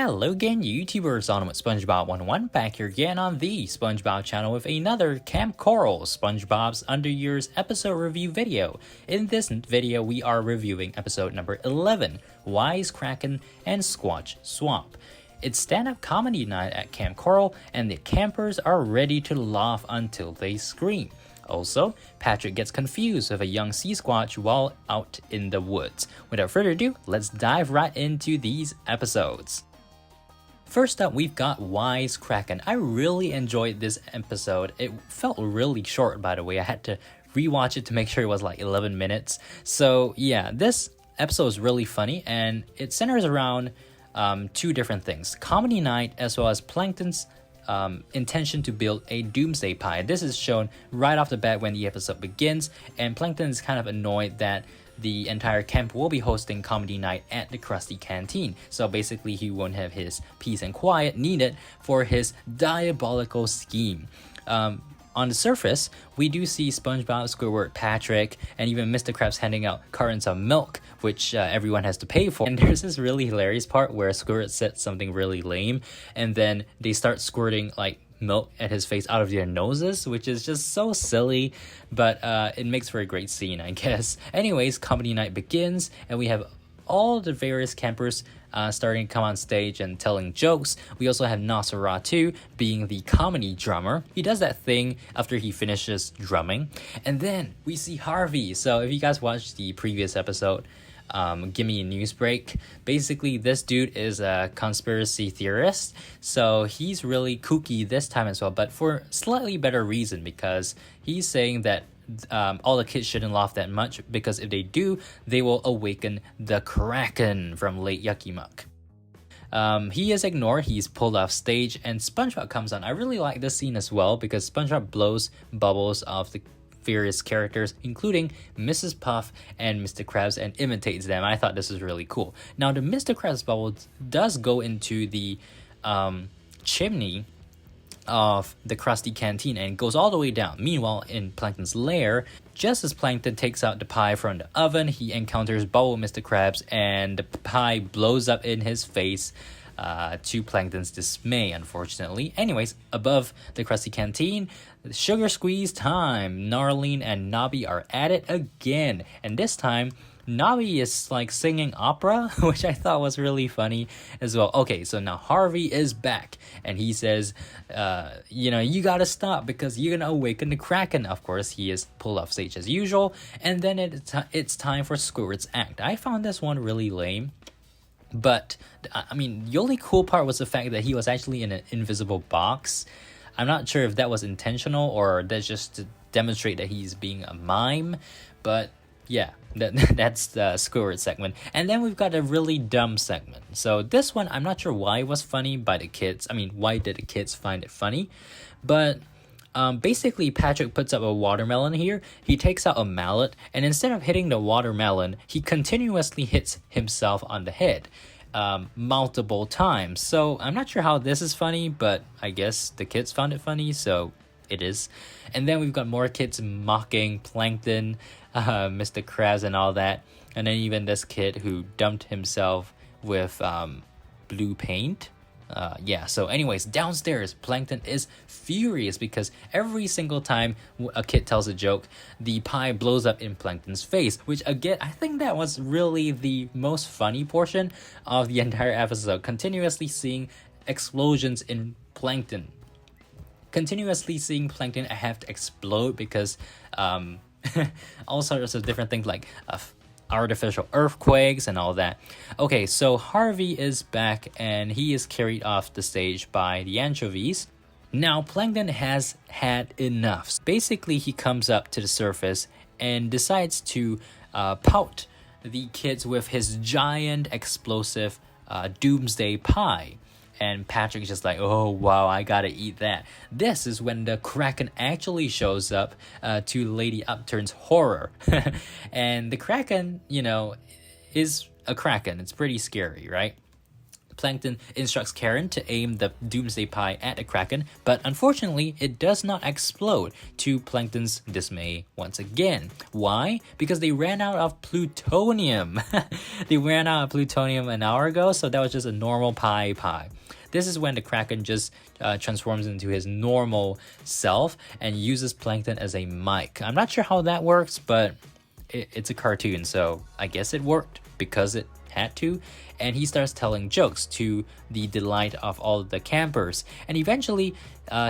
Hello again, YouTubers, on with SpongeBob 101 back here again on the SpongeBob channel with another Kamp Koral SpongeBob's Underyears episode review video. In this video, we are reviewing episode number 11, Kraken and Squatch Swap. It's stand-up comedy night at Kamp Koral, and the campers are ready to laugh until they scream. Also, Patrick gets confused with a young Seasquatch while out in the woods. Without further ado, let's dive right into these episodes. First up, we've got Kraken. I really enjoyed this episode. It felt really short, by the way. I had to rewatch it to make sure it was like 11 minutes. So yeah, this episode is really funny, and it centers around two different things. Comedy night as well as Plankton's intention to build a doomsday pie. This is shown right off the bat when the episode begins, and Plankton is kind of annoyed that the entire camp will be hosting comedy night at the Krusty Canteen. So basically he won't have his peace and quiet needed for his diabolical scheme. On the surface, we do see SpongeBob, Squidward, Patrick, and even Mr. Krabs handing out cartons of milk, which everyone has to pay for. And there's this really hilarious part where Squidward said something really lame, and then they start squirting like milk at his face out of their noses, which is just so silly, but it makes for a great scene, I guess. Anyways, comedy night begins, and we have all the various campers starting to come on stage and telling jokes. We also have Nosferatu being the comedy drummer. He does that thing after he finishes drumming. And then we see Harvey. So if you guys watched the previous episode, Give Me a News Break, basically this dude is a conspiracy theorist. So he's really kooky this time as well, but for slightly better reason, because he's saying that all the kids shouldn't laugh that much, because if they do, they will awaken the Kraken from Lake Yucky Muck. He is ignored, he's pulled off stage, and SpongeBob comes on. I really like this scene as well, because SpongeBob blows bubbles off the various characters, including Mrs. Puff and Mr. Krabs, and imitates them. I thought this was really cool. Now, the Mr. Krabs bubble does go into the chimney of the Krusty Canteen and goes all the way down. Meanwhile, in Plankton's lair, just as Plankton takes out the pie from the oven, he encounters Bubble Mr. Krabs, and the pie blows up in his face, to Plankton's dismay, unfortunately. Anyways, above the Krusty Canteen, sugar squeeze time. Narline and Nobby are at it again, and this time Nobby is like singing opera, which I thought was really funny as well. Okay, so now Harvey is back, and he says, you gotta stop because you're gonna awaken the Kraken. Of course, he is pulled off stage as usual, and then it's time for Squidward's act. I found this one really lame. But, I mean, the only cool part was the fact that he was actually in an invisible box. I'm not sure if that was intentional or that's just to demonstrate that he's being a mime. But, yeah, that's the Squidward segment. And then we've got a really dumb segment. So this one, I'm not sure why it was funny by the kids. I mean, why did the kids find it funny? But basically, Patrick puts up a watermelon here. He takes out a mallet, and instead of hitting the watermelon, he continuously hits himself on the head multiple times. So I'm not sure how this is funny, but I guess the kids found it funny, so it is. And then we've got more kids mocking Plankton, Mr. Krabs, and all that. And then even this kid who dumped himself with blue paint. So anyways, downstairs, Plankton is furious because every single time a kid tells a joke, the pie blows up in Plankton's face, which again, I think that was really the most funny portion of the entire episode. Continuously seeing explosions in Plankton. Continuously seeing Plankton have to explode because all sorts of different things like artificial earthquakes and all that. Okay, so Harvey is back and he is carried off the stage by the anchovies. Now Plankton has had enough. Basically, he comes up to the surface and decides to pout the kids with his giant explosive doomsday pie. And Patrick's just like, oh wow, I gotta eat that. This is when the Kraken actually shows up, to Lady Upturn's horror. And the Kraken, is a Kraken. It's pretty scary, right? Plankton instructs Karen to aim the doomsday pie at the Kraken, but unfortunately, it does not explode, to Plankton's dismay once again. Why? Because they ran out of plutonium. They ran out of plutonium an hour ago, so that was just a normal pie. This is when the Kraken just transforms into his normal self and uses Plankton as a mic. I'm not sure how that works, but it's a cartoon, so I guess it worked because it had to. And he starts telling jokes to the delight of all the campers. And eventually,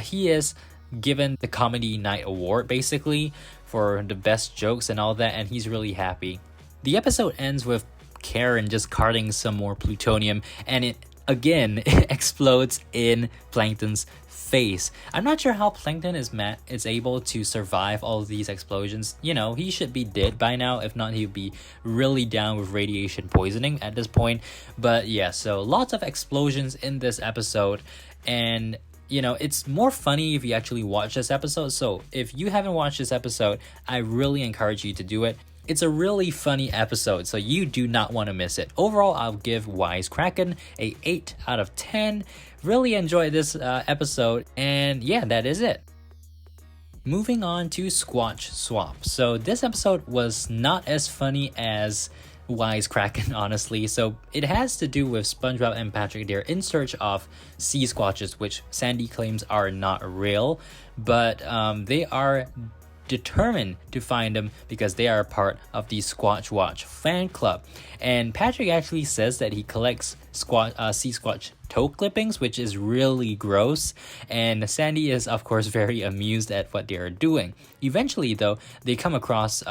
he is given the Comedy Night Award, basically, for the best jokes and all that, and he's really happy. The episode ends with Karen just carting some more plutonium, and it again explodes in Plankton's face. I'm not sure how Plankton is able to survive all of these explosions. You know, he should be dead by now. If not, he'd be really down with radiation poisoning at this point. But yeah, so lots of explosions in this episode, and you know, it's more funny if you actually watch this episode. So if you haven't watched this episode, I really encourage you to do it. It's a really funny episode, so you do not want to miss it. Overall, I'll give Wise Kraken a 8 out of 10. Really enjoyed this episode, and yeah, that is it. Moving on to Squatch Swap. So this episode was not as funny as Wise Kraken, honestly. So it has to do with SpongeBob and Patrick. They're in search of Seasquatches, which Sandy claims are not real, but they are determined to find them because they are part of the Squatch Watch fan club. And Patrick actually says that he collects Seasquatch toe clippings, which is really gross, and Sandy is of course very amused at what they are doing. Eventually though, they come across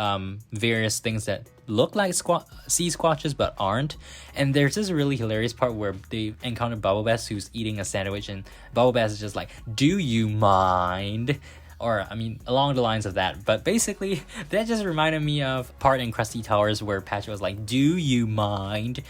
various things that look like Seasquatches but aren't, and there's this really hilarious part where they encounter Bubble Bass, who's eating a sandwich, and Bubble Bass is just like, "Do you mind?" Or, I mean, along the lines of that. But basically, that just reminded me of part in Krusty Towers where Patrick was like, "Do you mind?"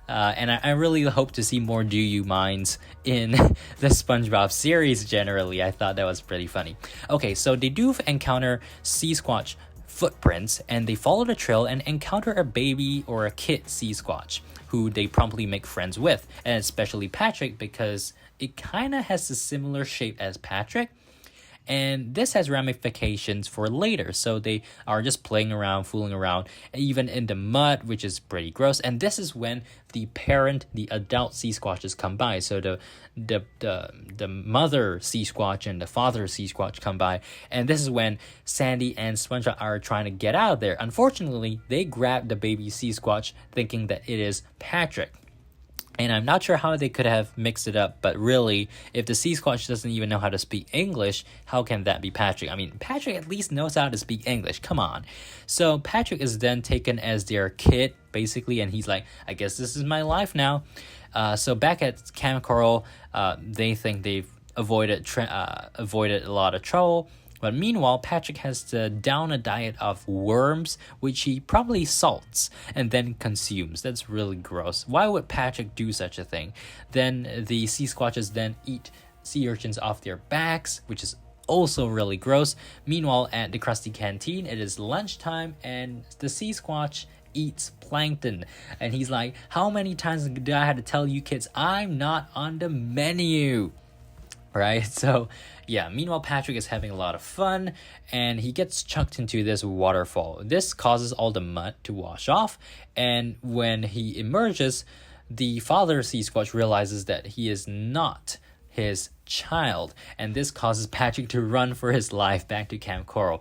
And I really hope to see more "Do you minds" in the SpongeBob series generally. I thought that was pretty funny. Okay, so they do encounter Seasquatch footprints, and they follow the trail and encounter a baby or a kid Seasquatch, who they promptly make friends with, and especially Patrick because it kind of has a similar shape as Patrick. And this has ramifications for later, so they are just playing around, fooling around, even in the mud, which is pretty gross. And this is when the adult Seasquatches come by. So the mother Seasquatch and the father Seasquatch come by, and this is when Sandy and SpongeBob are trying to get out of there. Unfortunately, they grab the baby Seasquatch, thinking that it is Patrick. And I'm not sure how they could have mixed it up, but really, if the Seasquatch doesn't even know how to speak English, how can that be Patrick? I mean, Patrick at least knows how to speak English, come on. So Patrick is then taken as their kid, basically, and he's like, "I guess this is my life now." So back at Kamp Koral, they think they've avoided a lot of trouble. But meanwhile, Patrick has to down a diet of worms, which he probably salts and then consumes. That's really gross. Why would Patrick do such a thing? Then the Seasquatches then eat sea urchins off their backs, which is also really gross. Meanwhile, at the Krusty Canteen, it is lunchtime, and the Seasquatch eats plankton. And he's like, "How many times do I have to tell you kids I'm not on the menu?" Right? So yeah, meanwhile Patrick is having a lot of fun, and he gets chucked into this waterfall. This causes all the mud to wash off, and when he emerges, the father Seasquatch realizes that he is not his child, and this causes Patrick to run for his life back to Kamp Koral.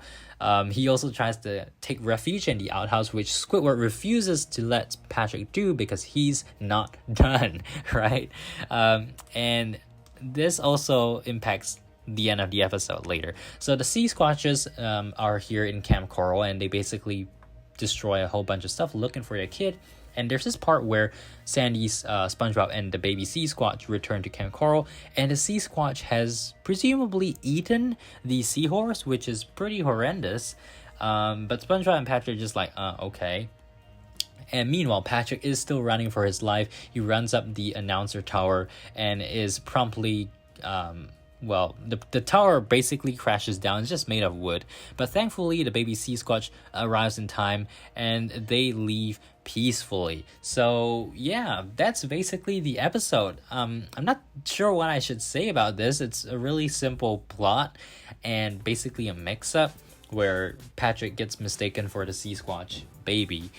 He also tries to take refuge in the outhouse, which Squidward refuses to let Patrick do because he's not done, right? And this also impacts the end of the episode later. So the Seasquatches are here in Kamp Koral, and they basically destroy a whole bunch of stuff looking for their kid. And there's this part where Sandy's SpongeBob and the baby Seasquatch return to Kamp Koral, and the Seasquatch has presumably eaten the seahorse, which is pretty horrendous. But SpongeBob and Patrick are just like, okay. And meanwhile, Patrick is still running for his life. He runs up the announcer tower and is promptly well, the tower basically crashes down. It's just made of wood. But thankfully, the baby Seasquatch arrives in time and they leave peacefully. So yeah, that's basically the episode. I'm not sure what I should say about this. It's a really simple plot and basically a mix-up where Patrick gets mistaken for the Seasquatch baby.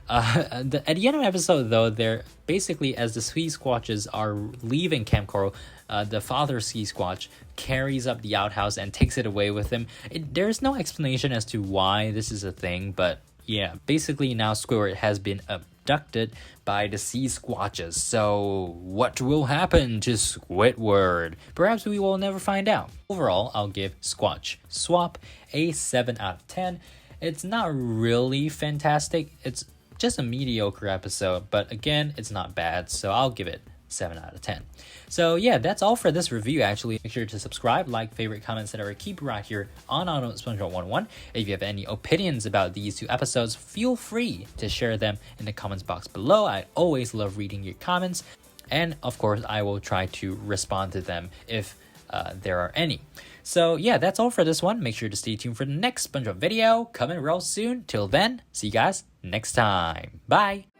At the end of the episode, though, they're basically, as the Seasquatches are leaving Kamp Koral, the father Seasquatch carries up the outhouse and takes it away with him. There's no explanation as to why this is a thing, but yeah, basically now Squidward has been abducted by the Seasquatches. So what will happen to Squidward? Perhaps we will never find out. Overall, I'll give Squatch Swap a 7 out of 10. It's not really fantastic. It's just a mediocre episode, but again, it's not bad, so I'll give it 7 out of 10. So yeah, that's all for this review actually. Make sure to subscribe, like, favorite, comment, etc. Keep it right here on SpongeBob 101. If you have any opinions about these two episodes, feel free to share them in the comments box below. I always love reading your comments, and of course, I will try to respond to them if there are any. So yeah, that's all for this one. Make sure to stay tuned for the next SpongeBob video coming real soon. Till then, see you guys next time. Bye!